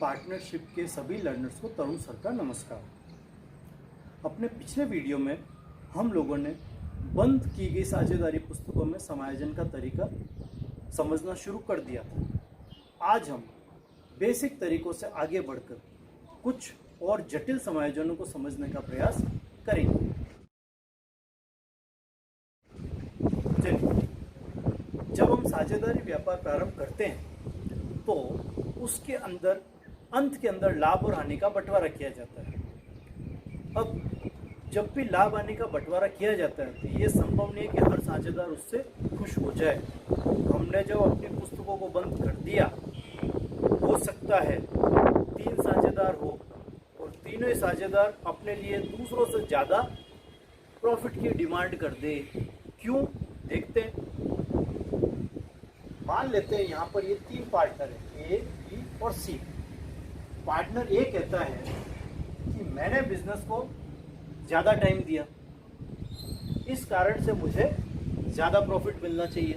Partnership के सभी learners को तरुण सर का नमस्कार। अपने पिछले वीडियो में हम लोगों ने बंद की गई साझेदारी पुस्तकों में समायोजन का तरीका समझना शुरू कर दिया था। आज हम बेसिक तरीकों से आगे बढ़कर कुछ और जटिल समायोजनों को समझने का प्रयास करेंगे। चलिए, जब हम साझेदारी व्यापार प्रारंभ करते हैं तो उसके अंदर अंत के अंदर लाभ और हानि का बंटवारा किया जाता है। अब जब भी लाभ हानि का बंटवारा किया जाता है तो ये संभव नहीं है कि हर साझेदार उससे खुश हो जाए। हमने जब अपनी पुस्तकों को बंद कर दिया, हो सकता है 3 साझेदार हो और तीनों ही साझेदार अपने लिए दूसरों से ज़्यादा प्रॉफिट की डिमांड कर दे। क्यों, देखते हैं। मान लेते हैं यहाँ पर ये 3 पार्टनर हैं, ए, बी और सी। पार्टनर ए कहता है कि मैंने बिजनेस को ज़्यादा टाइम दिया, इस कारण से मुझे ज़्यादा प्रॉफिट मिलना चाहिए।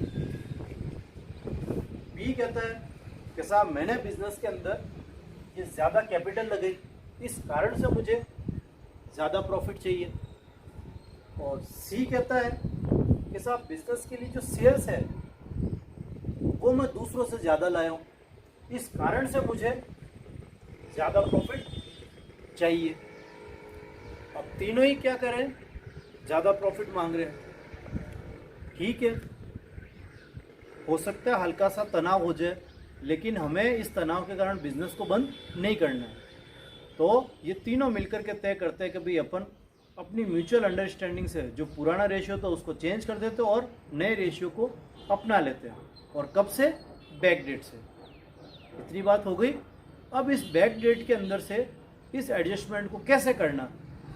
बी कहता है कि साहब मैंने बिजनेस के अंदर ये ज़्यादा कैपिटल लगाई, इस कारण से मुझे ज़्यादा प्रॉफिट चाहिए। और सी कहता है कि साहब बिजनेस के लिए जो सेल्स है वो मैं दूसरों से ज़्यादा लाया हूँ, इस कारण से मुझे ज़्यादा प्रॉफिट चाहिए। अब तीनों ही क्या करें, ज़्यादा प्रॉफिट मांग रहे हैं। ठीक है, हो सकता है हल्का सा तनाव हो जाए, लेकिन हमें इस तनाव के कारण बिजनेस को बंद नहीं करना है। तो ये तीनों मिलकर के तय करते हैं कि भाई अपन अपनी म्यूचुअल अंडरस्टैंडिंग से जो पुराना रेशियो था उसको चेंज कर देते हैं और नए रेशियो को अपना लेते हैं। और कब से? बैक डेट से। इतनी बात हो गई। अब इस बैक डेट के अंदर से इस एडजस्टमेंट को कैसे करना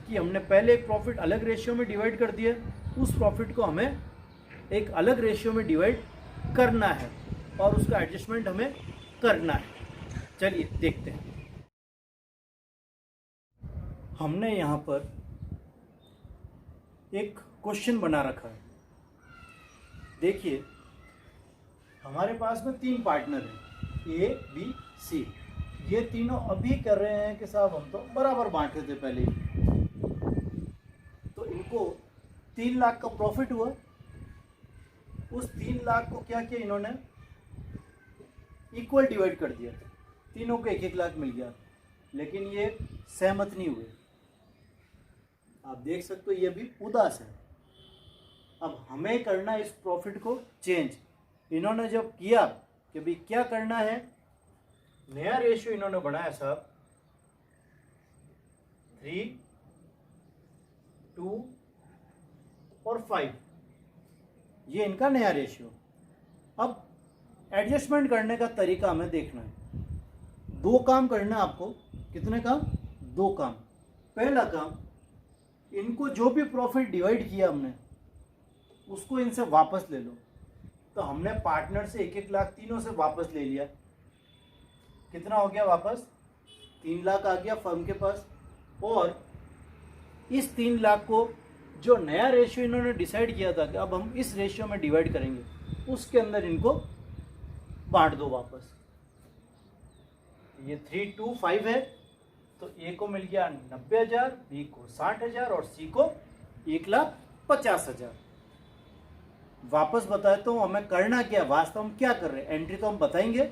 कि हमने पहले एक प्रॉफिट अलग रेशियो में डिवाइड कर दिया, उस प्रॉफिट को हमें एक अलग रेशियो में डिवाइड करना है और उसका एडजस्टमेंट हमें करना है। चलिए देखते हैं। हमने यहाँ पर एक क्वेश्चन बना रखा है। देखिए, हमारे पास में 3 पार्टनर हैं, ए, बी, सी। ये तीनों अभी कर रहे हैं कि साहब हम तो बराबर बांट रहे थे पहले ही। तो इनको 3 लाख का प्रॉफिट हुआ। उस 3 लाख को क्या किया इन्होंने, इक्वल डिवाइड कर दिया। तीनों को 1-1 लाख मिल गया, लेकिन ये सहमत नहीं हुए। आप देख सकते हो ये भी उदास है। अब हमें करना है इस प्रॉफिट को चेंज। इन्होंने जब किया कि भाई क्या करना है, नया रेशियो इन्होंने बनाया साहब 3, 2 और 5, ये इनका नया रेशियो। अब एडजस्टमेंट करने का तरीका हमें देखना है। 2 काम करना है आपको। कितने काम? 2 काम। पहला काम, इनको जो भी प्रॉफिट डिवाइड किया हमने उसको इनसे वापस ले लो। तो हमने पार्टनर से 1-1 लाख तीनों से वापस ले लिया। कितना हो गया वापस? 3 लाख आ गया फर्म के पास। और इस 3 लाख को जो नया रेशियो इन्होंने डिसाइड किया था कि अब हम इस रेशियो में डिवाइड करेंगे, उसके अंदर इनको बांट दो वापस। ये 3, 2, 5 है, तो ए को मिल गया 90,000, बी को 60,000 और सी को 1,50,000। वापस बताता हूं हमें करना क्या, वास्तव में क्या कर रहे हैं। एंट्री तो हम बताएंगे।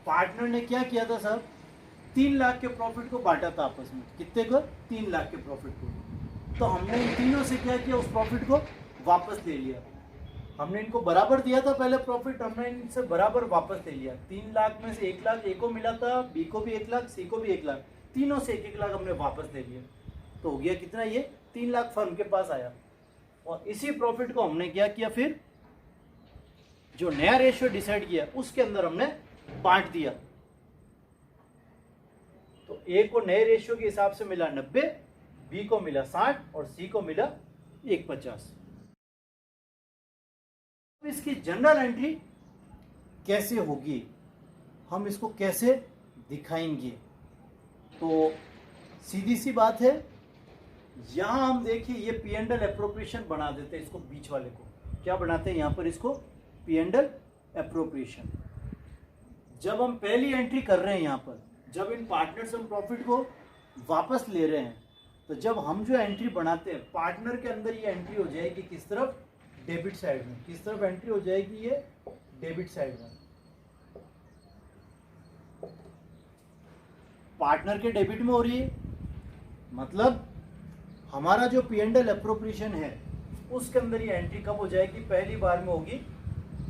पार्टनर ने क्या किया था साहब, 3 लाख के प्रॉफिट को बांटा था आपस में। कितने को? 3 लाख के प्रॉफिट को। तो हमने इन तीनों से क्या किया, उस प्रॉफिट को वापस ले लिया। हमने इनको बराबर दिया था पहले प्रॉफिट, हमने इनसे बराबर वापस ले लिया। 3 लाख में से 1 लाख ए को मिला था, बी को भी 1 लाख, सी को भी 1 लाख, तीनों से 1-1 लाख हमने वापस ले लिया। तो हो गया कितना, ये 3 लाख फर्म के पास आया। और इसी प्रॉफिट को हमने क्या किया, फिर जो नया रेशियो डिसाइड किया उसके अंदर हमने बांट दिया। तो ए को नए रेशियो के हिसाब से मिला 90, बी को मिला 60 और सी को मिला 150। इसकी जनरल एंट्री कैसे होगी, हम इसको कैसे दिखाएंगे? तो सीधी सी बात है, यहां हम देखिए ये पी एंड एल एप्रोप्रिएशन बना देते हैं। इसको बीच वाले को क्या बनाते हैं, यहां पर इसको पी एंड एल एप्रोप्रिएशन। जब हम पहली एंट्री कर रहे हैं यहाँ पर, जब इन पार्टनर्स हम प्रॉफिट को वापस ले रहे हैं, तो जब हम जो एंट्री बनाते हैं पार्टनर के अंदर, ये एंट्री हो जाएगी किस तरफ, डेबिट साइड में। किस तरफ एंट्री हो जाएगी, ये डेबिट साइड में। पार्टनर के डेबिट में हो रही है, मतलब हमारा जो P&L अप्रोप्रिएशन है उसके अंदर ये एंट्री कब हो जाएगी, पहली बार में होगी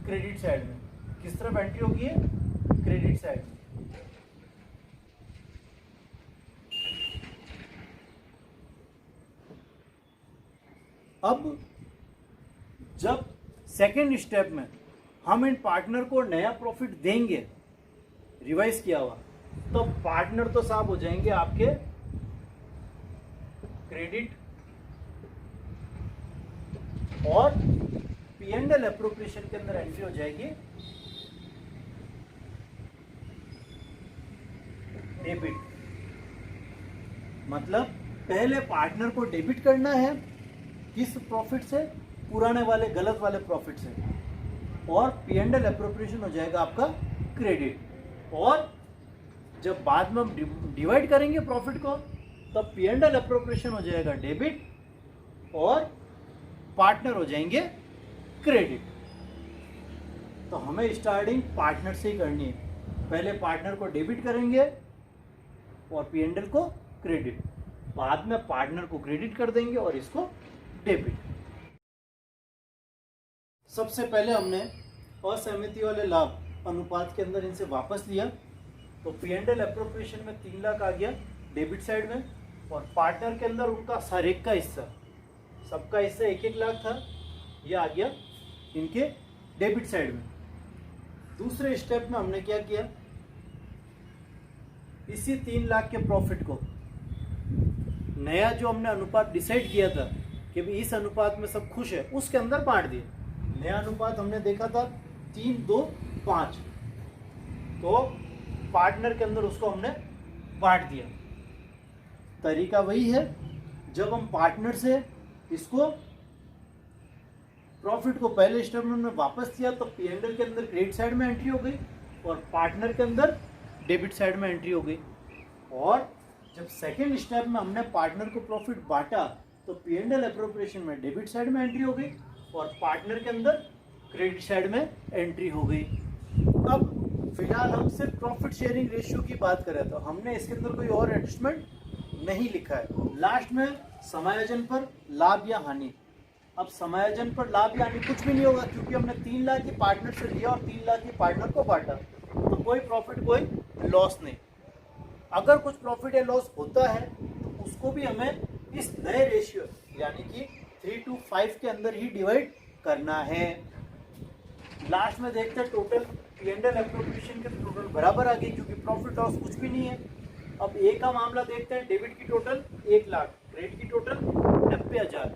क्रेडिट साइड में। किस तरफ एंट्री होगी, क्रेडिट साइड में। अब जब सेकेंड स्टेप में हम इन पार्टनर को नया प्रॉफिट देंगे रिवाइज किया हुआ, तो पार्टनर तो साहब हो जाएंगे आपके क्रेडिट, और P&L अप्रोप्रिएशन के अंदर एंट्री हो जाएगी डेबिट। मतलब पहले पार्टनर को डेबिट करना है, किस प्रॉफिट से, पुराने वाले गलत वाले प्रॉफिट से, और P&L अप्रोप्रिएशन हो जाएगा आपका क्रेडिट। और जब बाद में हम डिवाइड करेंगे प्रॉफिट को, तब P&L अप्रोप्रिएशन हो जाएगा डेबिट और पार्टनर हो जाएंगे क्रेडिट। तो हमें स्टार्टिंग पार्टनर से ही करनी है, पहले पार्टनर को डेबिट करेंगे और P&L को क्रेडिट, बाद में पार्टनर को क्रेडिट कर देंगे और इसको डेबिट। सबसे पहले हमने असहमति वाले लाभ अनुपात के अंदर इनसे वापस लिया, तो P&L अप्रोप्रिएशन में 3 लाख आ गया डेबिट साइड में, और पार्टनर के अंदर उनका हर एक का हिस्सा, सबका हिस्सा 1-1 लाख था, ये आ गया इनके डेबिट साइड में। दूसरे स्टेप में हमने क्या किया, इसी 3 लाख के प्रॉफिट को नया जो हमने अनुपात डिसाइड किया था कि भी इस अनुपात में सब खुश है, उसके अंदर बांट दिए। नया अनुपात हमने देखा था 3-2-5, तो पार्टनर के अंदर उसको हमने बांट दिया। तरीका वही है, जब हम पार्टनर से इसको प्रॉफिट को पहले स्टेप में वापस किया, तो P&L के अंदर क्रेडिट साइड में एंट्री हो गई और पार्टनर के अंदर डेबिट साइड में एंट्री हो गई। और जब सेकेंड स्टेप में हमने पार्टनर को प्रॉफिट बांटा, तो P&L अप्रोप्रिएशन में डेबिट साइड में एंट्री हो गई और पार्टनर के अंदर क्रेडिट साइड में एंट्री हो गई। अब फिलहाल हम सिर्फ प्रॉफिट शेयरिंग रेशियो की बात करें, तो हमने इसके अंदर कोई और एडजस्टमेंट नहीं लिखा है। लास्ट में समायोजन पर लाभ या हानि। अब समायोजन पर लाभ या हानि कुछ भी नहीं होगा, क्योंकि हमने 3 लाख की पार्टनर से लिया और 3 लाख की पार्टनर को बांटा, तो कोई प्रॉफिट कोई लॉस नहीं। अगर कुछ प्रॉफिट या लॉस होता है तो उसको भी हमें इस नए रेशियो यानी कि 3:5 के अंदर ही डिवाइड करना है। लास्ट में देखते हैं टोटल P&L अप्रोप्रिएशन के टोटल बराबर आ गई, क्योंकि प्रॉफिट लॉस कुछ भी नहीं है। अब ए का मामला देखते हैं, डेबिट की टोटल 1 लाख, क्रेडिट की टोटल 90,000।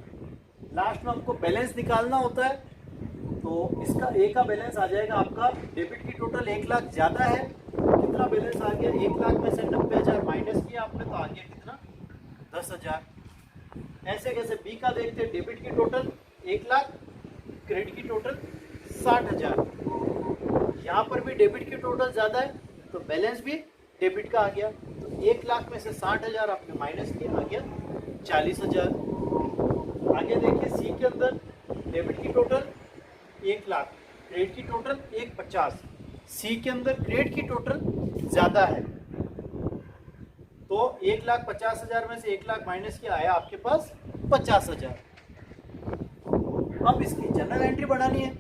लास्ट में हमको बैलेंस निकालना होता है, तो इसका ए का बैलेंस आ जाएगा आपका, डेबिट की टोटल 1 लाख ज़्यादा है, कितना बैलेंस आ गया, 1 लाख में से 90,000 माइनस किया आपने, तो आ गया कितना, 10,000। ऐसे कैसे बी का देखते हैं, डेबिट की टोटल 1 लाख, क्रेडिट की टोटल 60,000। यहाँ पर भी डेबिट की टोटल ज़्यादा है, तो बैलेंस भी डेबिट का आ गया, तो 1 लाख में से 60,000 आपने माइनस किया, आ गया 40,000। आगे देखिए सी के अंदर डेबिट की टोटल 1 लाख, क्रेडिट की टोटल 150। सी के अंदर क्रेडिट की टोटल ज़्यादा है, तो 1,50,000 में से 1 लाख माइनस किया, आया आपके पास 50,000। अब इसकी जनरल एंट्री बनानी है,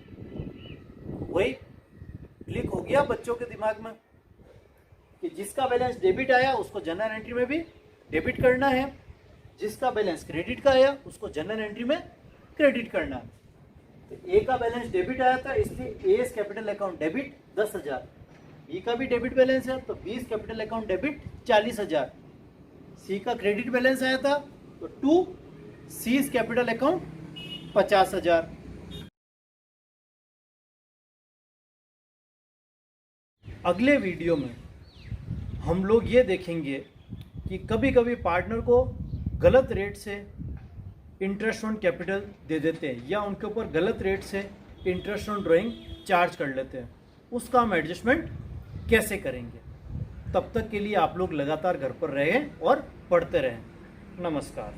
वही क्लिक हो गया बच्चों के दिमाग में कि जिसका बैलेंस डेबिट आया उसको जनरल एंट्री में भी डेबिट करना है, जिसका बैलेंस क्रेडिट का आया उसको जनरल एंट्री में क्रेडिट करना है। तो ए का बैलेंस डेबिट आया था, इसलिए ए कैपिटल अकाउंट डेबिट 10,000। बी का भी डेबिट बैलेंस है, तो बी कैपिटल अकाउंट डेबिट 40,000। सी का क्रेडिट बैलेंस आया था, तो 2 सी कैपिटल अकाउंट 50,000। अगले वीडियो में हम लोग ये देखेंगे कि कभी कभी पार्टनर को गलत रेट से इंटरेस्ट ऑन कैपिटल दे देते हैं, या उनके ऊपर गलत रेट से इंटरेस्ट ऑन ड्राइंग चार्ज कर लेते हैं, उसका हम एडजस्टमेंट कैसे करेंगे। तब तक के लिए आप लोग लगातार घर पर रहें और पढ़ते रहें। नमस्कार।